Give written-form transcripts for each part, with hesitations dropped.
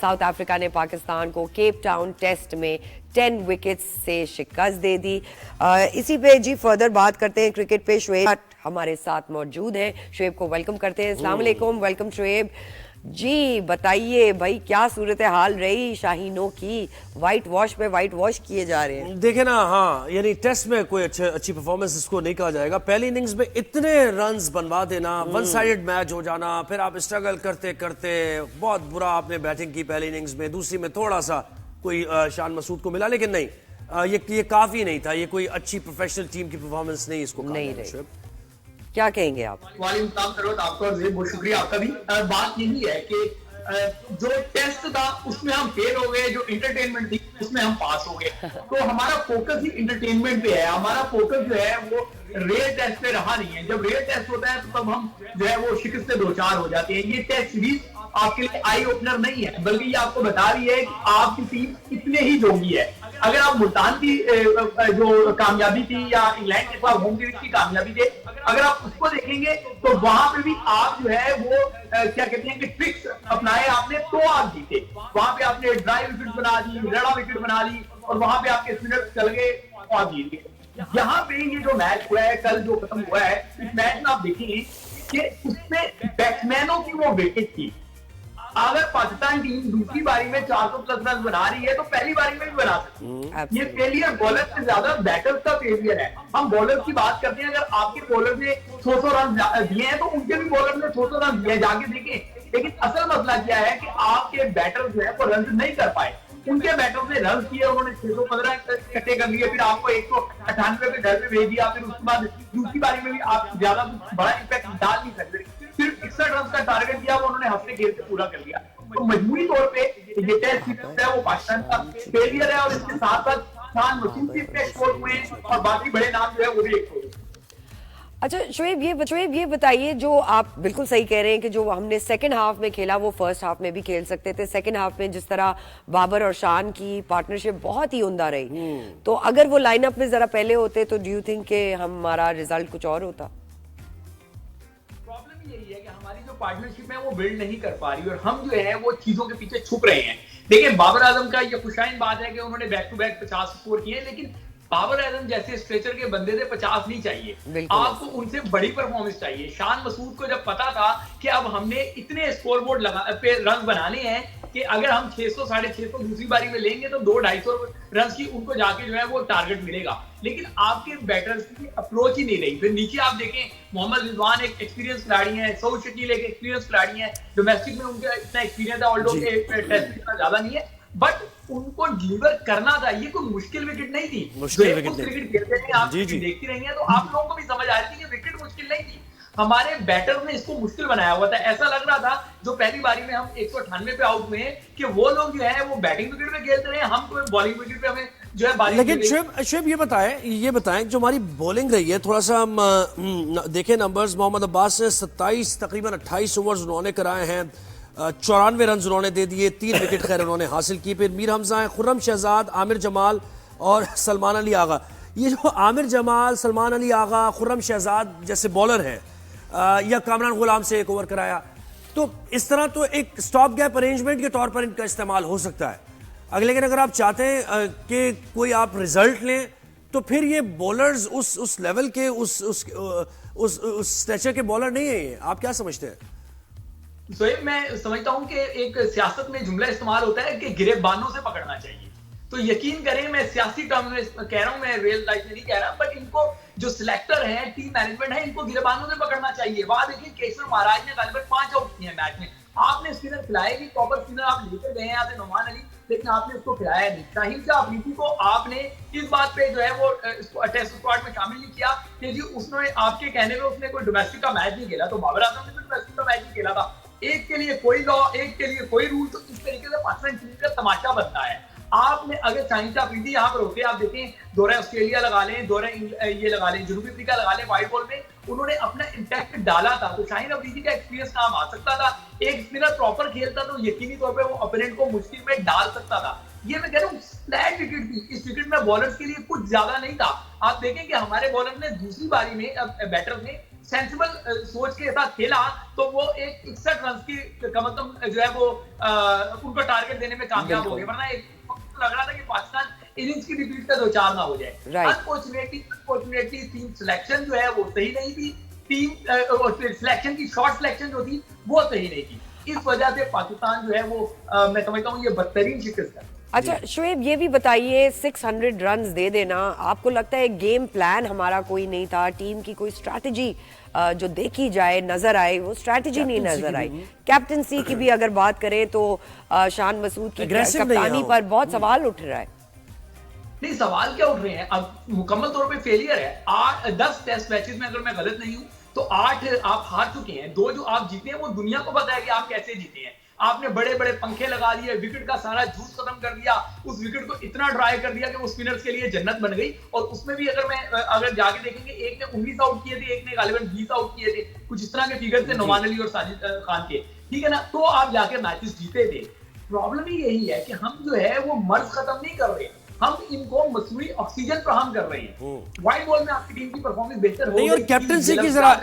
South Africa ने पाकिस्तान को Cape Town test में 10 विकेट्स से शिकस्त दे दी। इसी पे जी फर्दर बात करते हैं क्रिकेट पे। शुएब हमारे साथ मौजूद हैं, शुएब को वेलकम करते हैं। अस्सलाम वालेकुम, वेलकम शुएब जी। बताइए भाई क्या सूरत हाल रही शाहीनों की, व्हाइट वॉश पे व्हाइट वॉश किए जा रहे हैं। देखे ना, हाँ यानी टेस्ट में कोई अच्छी परफॉर्मेंस इसको नहीं कहा जाएगा। पहली इनिंग्स में इतने रन्स बनवा देना, वन साइडेड मैच हो जाना, फिर आप स्ट्रगल करते करते बहुत बुरा आपने बैटिंग की पहली इनिंग्स में, दूसरी में थोड़ा सा कोई शान मसूद को मिला, लेकिन नहीं ये काफी नहीं था। ये कोई अच्छी प्रोफेशनल टीम की परफॉर्मेंस नहीं इसको नहीं रही। क्या कहेंगे आप? वालेकुम सलाम आपका बहुत शुक्रिया आपका भी। बात यही है कि जो टेस्ट था उसमें हम फेल हो गए, जो इंटरटेनमेंट थी उसमें हम पास हो गए। तो हमारा फोकस ही इंटरटेनमेंट पे है, हमारा फोकस जो है वो रियल टेस्ट पे रहा नहीं है। जब रियल टेस्ट होता है तो तब हम जो है वो शिकस्त से दो चार हो जाते हैं। ये टेस्ट सीरीज आपके लिए आई ओपनर नहीं है, बल्कि ये आपको बता रही है कि आपकी टीम इतने ही जोगी है। अगर आप मुल्तान की जो कामयाबी थी या इंग्लैंड के खिलाफ होम सीरीज की कामयाबी थी, अगर आप उसको देखेंगे तो वहां पे भी आप जो है वो क्या कहते हैं कि ट्रिक्स अपनाए आपने तो आप जीते। वहां पे आपने ड्राई विकेट बना दी, रड़ा विकेट बना ली और वहां पे आपके स्पिनर चल गए और आप जीत गए। यहाँ पे ये जो मैच हुआ है कल जो खत्म हुआ है, इस मैच में आप देखेंगे कि उसमें बैट्समैनों की वो विकेट थी। अगर पाकिस्तान टीम दूसरी बारी में 400 प्लस रन बना रही है तो पहली बारी में भी बना सकती है। ये फेलियर बॉलर से ज्यादा बैटर्स का फेलियर है। हम बॉलर की बात करते हैं, अगर आपके बॉलर ने 100 रन दिए हैं तो उनके भी बॉलर ने 100 रन दिए, जाके देखें। लेकिन असल मसला क्या है कि आपके बैटर जो है वो रन नहीं कर पाए। उनके बैटर्स ने रन किए, उन्होंने 615 इकट्ठे कर लिए, फिर आपको 198 पे घर पे भेज दिया, फिर उसके बाद दूसरी बारी में भी आप ज्यादा बड़ा इम्पैक्ट डाल नहीं सकते। सिर्फ 61 रन का टारगेट दिया, वो उन्होंने हफ्ते खेल के पूरा कर लिया। तो मजबूरी तौर पे ये टेस्ट सीरीज है वो पाकिस्तान का फेलियर है, और इसके साथ साथ शान मसूद भी एक्सपोर्ट हुए और बाकी बड़े नाम जो है वो भी एक्सपोर्ट हुए। अच्छा शुएब ये बताइए, जो आप बिल्कुल सही कह रहे हैं कि जो हमने सेकंड हाफ में खेला वो फर्स्ट हाफ में भी खेल सकते थे। सेकंड हाफ में जिस तरह बाबर और शान की पार्टनरशिप बहुत ही उम्दा रही, तो अगर वो लाइनअप में जरा पहले होते तो डू यू थिंक कि हमारा रिजल्ट कुछ और होता? प्रॉब्लम यही है कि हमारी जो पार्टनरशिप है वो बिल्ड नहीं कर पा रही और हम जो है वो चीजों के पीछे छुप रहे हैं। देखिए बाबर आजम का ये खुशाइन बात है कि उन्होंने बैक टू बैक 50 स्कोर किए, लेकिन बाबर आजम जैसे स्ट्रेचर के बंदे से 50 नहीं चाहिए, आपको उनसे बड़ी परफॉर्मेंस चाहिए। शान मसूद को जब पता था कि अब हमने इतने स्कोरबोर्ड पे रन बनाने हैं कि अगर हम 600 650 दूसरी बारी में लेंगे तो 200-250 रन की उनको जाके जो है वो टारगेट मिलेगा, लेकिन आपके बैटर्स की अप्रोच ही नहीं रही। फिर नीचे आप देखें, मोहम्मद रिजवान एक एक्सपीरियंस खिलाड़ी है, सऊद शकील एक एक्सपीरियंस खिलाड़ी है, डोमेस्टिक में उनका इतना एक्सपीरियंस है, ऑल्दो टेस्ट इतना ज्यादा नहीं है, बट उनको डिलीवर करना था। ये कोई मुश्किल विकेट नहीं थी, मुश्किल विकेट खेलते हैं आप देखती रही हैं तो आप लोगों को भी समझ आ रही थी कि विकेट मुश्किल नहीं थी, हमारे बैटर ने इसको मुश्किल बनाया हुआ था। ऐसा लग रहा था जो पहली बारी में हम 198 पे आउट हुए हैं कि वो लोग जो है वो बैटिंग विकेट पे खेलते रहे, हम तो बॉलिंग विकेट पे हमें जो है बारी। लेकिन शुएब ये बताएं जो हमारी बॉलिंग रही है, थोड़ा सा हम देखें नंबर्स। मोहम्मद अब्बास ने 27 तकरीबन 28 ओवर्स उन्होंने कराए हैं, 94 रन उन्होंने दे दिए, 3 विकेट खैर उन्होंने हासिल की। फिर मीर हमजा है, खुर्रम शहजाद, आमिर जमाल और सलमान अली आगा। ये जो आमिर जमाल, सलमान अली आगा, खुर्रम शहजाद जैसे बॉलर हैं, या कामरान गुलाम से एक ओवर कराया, तो इस तरह तो एक स्टॉप गैप अरेंजमेंट के तौर पर इनका इस्तेमाल हो सकता है। लेकिन अगर आप चाहते हैं कि कोई आप रिजल्ट लें तो फिर ये बॉलर्स उस लेवल के उस स्ट्रेचर के बॉलर नहीं है। आप क्या समझते हैं? सोएब मैं समझता हूं कि एक सियासत में जुमला इस्तेमाल होता है कि गिरेबानों से पकड़ना चाहिए। तो यकीन करें, मैं सियासी टर्म में कह रहा हूं, मैं रियल लाइफ में नहीं कह रहा, बट इनको जो सिलेक्टर है, टीम मैनेजमेंट है, इनको गिरेबानों से पकड़ना चाहिए। वहां देखिए केसर महाराज ने गालिबन 5 आउट किए हैं मैच में, आपने स्पिनर खिलाए नहीं, प्रॉपर स्पिनर आप लेकर गए हैं यहाँ से नोमान अली, लेकिन आपने उसको खिलाया नहीं। शाहीन शाह अफरीदी को आपने इस बात पे जो है वो टेस्ट स्क्वाड में शामिल नहीं किया कि जी उसने आपके कहने में उसने कोई डोमेस्टिक का मैच नहीं खेला। तो बाबर आजम ने भी डोमेस्टिक का मैच नहीं खेला था। एक के लिए कोई लॉ, एक के लिए कोई रूल, तो इस तरीके से पाकिस्तान टीम का तमाशा बनता है। आपने अगर शाहीन शाह अफरीदी यहाँ पर होते, आप देखें दौरा ऑस्ट्रेलिया लगा लें, दौरा ये लगा लें, जनूबी अफ्रीका लगा लें, व्हाइट बॉल में उन्होंने अपना इम्पैक्ट डाला था, तो शाहीन अफरीदी का एक्सपीरियंस काम आ सकता था। एक स्पिनर प्रॉपर खेलता तो यकीनी तौर पे वो ओपोनेंट को मुश्किल में डाल सकता था। ये मैं कह रहा हूँ फ्लैट विकेट थी, इस विकेट में बॉलर्स के लिए कुछ ज्यादा नहीं था। आप देखें कि हमारे बॉलर ने दूसरी बारी में बैटर ने सेंसिबल सोच के साथ खेला तो वो एक 61 रन की कम से कम जो है वो उनको टारगेट देने में कामयाब हो गए, वरना एक लग रहा था कि पाकिस्तान इनिंग्स की रिपीट का 2-4 ना हो जाए। अनफॉर्चुनेटली टीम सिलेक्शन जो है वो सही नहीं थी, टीम सिलेक्शन की शॉर्ट सिलेक्शन जो थी वो सही नहीं थी, इस वजह से पाकिस्तान जो है वो मैं समझता हूँ ये बदतरीन शिकस्त है। अच्छा शुएब, ये भी बताइए 600 रन्स दे देना, आपको लगता है गेम प्लान हमारा कोई नहीं था, टीम की कोई स्ट्रैटेजी जो देखी जाए नजर आए वो स्ट्रैटेजी नहीं नजर आई? कैप्टनसी की भी अगर बात करें तो शान मसूद की कप्तानी पर बहुत सवाल उठ रहा है। नहीं, सवाल क्या उठ रहे हैं, अब मुकम्मल तौर पे फेलियर है। 10 टेस्ट मैचेस में अगर मैं गलत नहीं हूं तो 8 आप हार चुके हैं, 2 जो आप जीते हैं वो दुनिया को पता है कि आप कैसे जीते हैं। आपने बड़े बड़े पंखे लगा दिए, विकेट का सारा जूस खत्म कर दिया, उस विकेट को इतना ड्राई कर दिया कि वो स्पिनर्स के लिए जन्नत बन गई। और उसमें भी अगर जाके देखेंगे, एक ने 19 आउट किए थे, एक ने गालिबन 20 आउट किए थे, कुछ इस तरह के फिगर थे नुमान अली और साजिद खान के, ठीक है ना, तो आप जाके मैचेस जीते थे। प्रॉब्लम ही यही है कि हम जो है वो मर्ज खत्म नहीं कर रहे, हम इनको मसनूई ऑक्सीजन फराहम कर रहे हैं। वाइट बॉल में आपकी टीम की परफॉर्मेंस बेहतर हो नहीं, और कैप्टनसी की जरा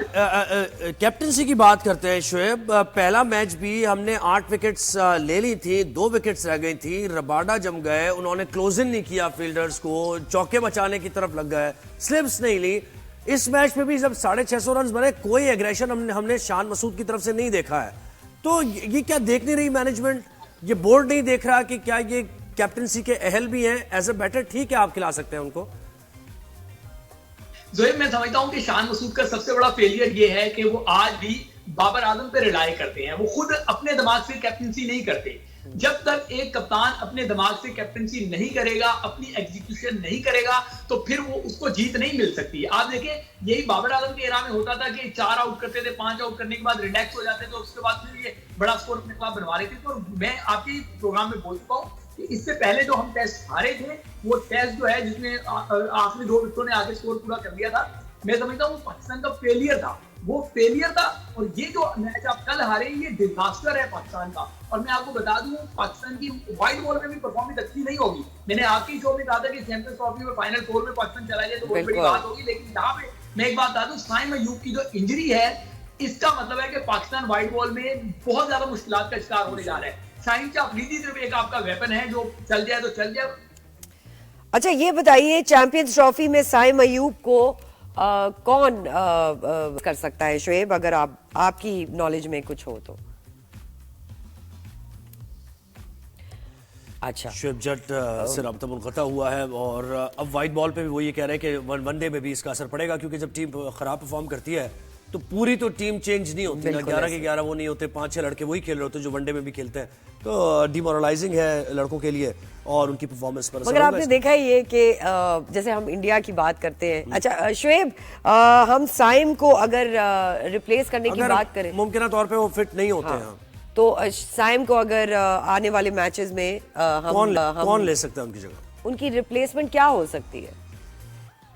कैप्टनसी की बात करते हैं शुएब। पहला मैच भी हमने 8 विकेट्स ले ली थी, 2 विकेट्स रह गई थी, रबाडा जम गए, उन्होंने क्लोजिंग नहीं किया फील्डर्स को, चौके बचाने की तरफ लग गए, स्लिप्स नहीं ली। इस मैच में भी जब 650 रन बने, कोई एग्रेशन हमने शान मसूद की तरफ से नहीं देखा है। तो ये क्या देख नहीं रही मैनेजमेंट, ये बोर्ड नहीं देख रहा कि क्या ये कैप्टनसी के अहल भी हैं, एज अ बैटर ठीक है आप खिला सकते हैं उनको? जोएब, मैं समझता हूं कि शान मसूद का सबसे बड़ा फेलियर ये है कि वो आज भी बाबर आजम पे रिलाई करते हैं, वो खुद अपने दिमाग से कैप्टनसी नहीं करते। जब तक एक कप्तान अपने दिमाग से कैप्टनसी नहीं करेगा, अपनी एग्जीक्यूशन नहीं करेगा, तो फिर वो उसको जीत नहीं मिल सकती। आप देखें, यही बाबर आजम के एरा में होता था कि 4 आउट करते थे, 5 आउट करने के बाद रिलैक्स हो जाते थे, तो उसके बाद फिर ये बड़ा स्कोर अपने खिलाफ बनवा रहे थे। तो मैं आपके प्रोग्राम में बोल चुका हूं कि इससे पहले जो हम टेस्ट हारे थे, वो टेस्ट जो है जिसमें आखिरी 2 विकेटों ने आगे स्कोर पूरा कर दिया था, मैं समझता हूँ पाकिस्तान का फेलियर था, वो फेलियर था। और ये जो मैच आप कल हारे, ये डिजास्टर है पाकिस्तान का। और मैं आपको बता दूं, पाकिस्तान की वाइट बॉल में भी परफॉर्मेंस अच्छी नहीं होगी। मैंने आपके शो में कहा था कि चैंपियंस ट्रॉफी में फाइनल 4 में पाकिस्तान चला जाए तो बहुत बड़ी बात होगी, लेकिन यहाँ पे मैं एक बात बता दूं, साइम अयूब की जो इंजरी है, इसका मतलब है कि पाकिस्तान वाइट बॉल में बहुत ज्यादा मुश्किलात का शिकार होने जा रहा है। शाहीन अफरीदी सिर्फ एक आपका वेपन है, जो चल जाए तो चल जाए। अच्छा ये बताइए, चैंपियंस ट्रॉफी में साइम अयूब को कौन कर सकता है शुएब, अगर आपकी नॉलेज में कुछ हो तो? अच्छा, शुएब जट से रब्ता मुनक़ता हुआ है, और अब वाइट बॉल पे भी वो ये कह रहे हैं कि वनडे में भी इसका असर पड़ेगा, क्योंकि जब टीम खराब परफॉर्म करती है तो पूरी तो टीम चेंज नहीं होती ना, 11 के 11 वो नहीं होते, 5-6 लड़के वही खेल रहे होते जो वनडे में भी खेलते हैं, तो डिमोरलाइजिंग है लड़कों के लिए और उनकी परफॉर्मेंस पर। मगर आपने देखा ये कि जैसे हम इंडिया की बात करते हैं, अच्छा शुएब, हम साइम को अगर रिप्लेस करने की बात करें, मुमकिन तौर पे वो फिट नहीं होते हैं, तो साइम को अगर आने वाले मैचेस में कौन ले सकता है उनकी जगह? उनकी रिप्लेसमेंट क्या हो सकती है?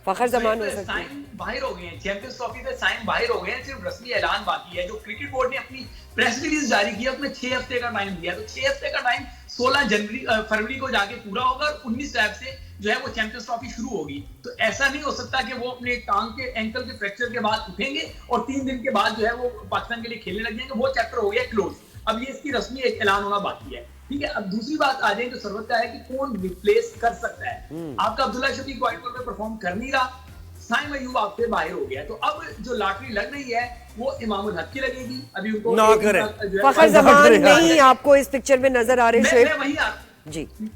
फखर जमान हो सकती है। साइम बाहर हो गए हैं, चैंपियंस ट्रॉफी से साइम बाहर हो गए हैं, सिर्फ रस्मी ऐलान बाकी है। जो क्रिकेट बोर्ड ने अपनी प्रेस रिलीज जारी की है, उसमें 6 हफ्ते का टाइम दिया, तो 6 हफ्ते का टाइम 16 फरवरी को जाके पूरा होगा, और 19 फरवरी से जो है वो चैंपियंस ट्रॉफी शुरू होगी। तो ऐसा नहीं हो सकता कि वो अपने टांग के एंकल के फ्रैक्चर के बाद उठेंगे और 3 दिन के बाद जो है वो पाकिस्तान के लिए खेलने लग जाएंगे। वो चैप्टर हो गया क्लोज, अब ये इसकी रस्मी एक ऐलान होना बाकी है, ठीक है। अब दूसरी बात आ जाए तो सरवत का है कि कौन रिप्लेस कर सकता है। आपका अब्दुल्ला शफीक वाइट बॉल पे परफॉर्म कर नहीं रहा, साइम अयूब आपसे बाहर हो गया, तो अब जो लॉटरी लग रही है वो इमामुल हक की लगेगी। अभी उनको ना करें, फखर जमान नहीं आपको इस पिक्चर में नजर आ रहे हैं?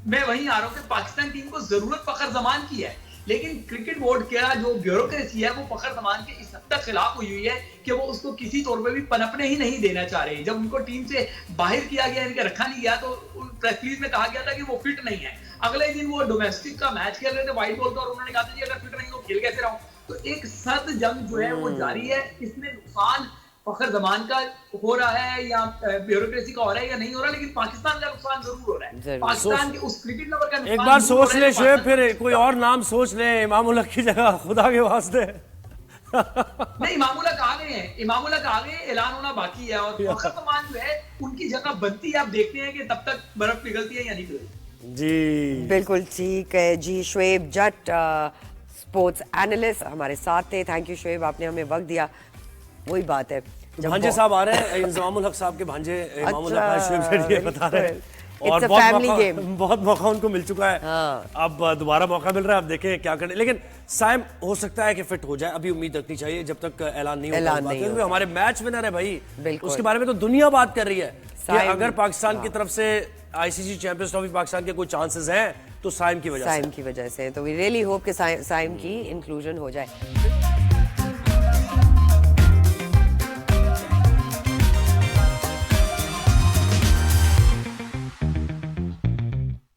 मैं वहीं आ रहा हूँ कि पाकिस्तान टीम को जरूरत फखर जमान की है, लेकिन क्रिकेट बोर्ड का जो ब्यूरोक्रेसी है वो फखर जमान के इस हद तक खिलाफ हुई है कि वो उसको किसी तौर पे भी पनपने ही नहीं देना चाह रहे। जब उनको टीम से बाहर किया गया, इनका रखा नहीं गया, तो प्रेस रिलीज में कहा गया था कि वो फिट नहीं है। अगले दिन वो डोमेस्टिक का मैच खेल रहे थे वाइट बॉल का, और उन्होंने कहा था जी अगर फिट नहीं तो खेल कैसे रहा हूं। तो एक सर्द जंग जो है वो जारी है। इसमें नुकसान फखर जमान का हो रहा है या ब्यूरोक्रेसी का हो रहा है या नहीं हो रहा, लेकिन पाकिस्तान का नुकसान जरूर हो रहा है। पाकिस्तान के उस क्रिकेट लवर का एक बार सोच ले शुएब, फिर कोई और नाम सोच ले इमामुल हक की जगह, खुदा के वास्ते। नहीं, इमामुल हक आ गए हैं, इमामुल हक आ गए, ऐलान होना बाकी है, और फखर जमान जो है उनकी जगह बनती है। आप देखते हैं कि तब तक बर्फ पिघलती है या नहीं पिघलती। जी बिल्कुल ठीक है जी। शुएब जट स्पोर्ट्स एनालिस्ट हमारे साथ थे। थैंक यू शुएब, आपने हमें वक्त दिया। वही बात है जब भांजे साहब आ रहे हैं, इंजमामुल हक साहब के भांजे इमामुल हक भाई शुएब शेठी बता रहे हैं। It's a family game. बहुत मौका उनको मिल चुका है, अब दोबारा मौका मिल रहा है, अब देखें क्या करने। लेकिन साइम हो सकता है कि फिट हो जाए, अभी उम्मीद रखनी चाहिए जब तक ऐलान नहीं होता। क्योंकि हमारे मैच विनर है भाई, उसके बारे में तो दुनिया बात कर रही है कि अगर पाकिस्तान की तरफ से आईसीसी चैंपियंस ट्रॉफी पाकिस्तान के कोई चांसेस हैं तो साइम की वजह से तो वी रियली होप कि साइम की इंक्लूजन हो जाए।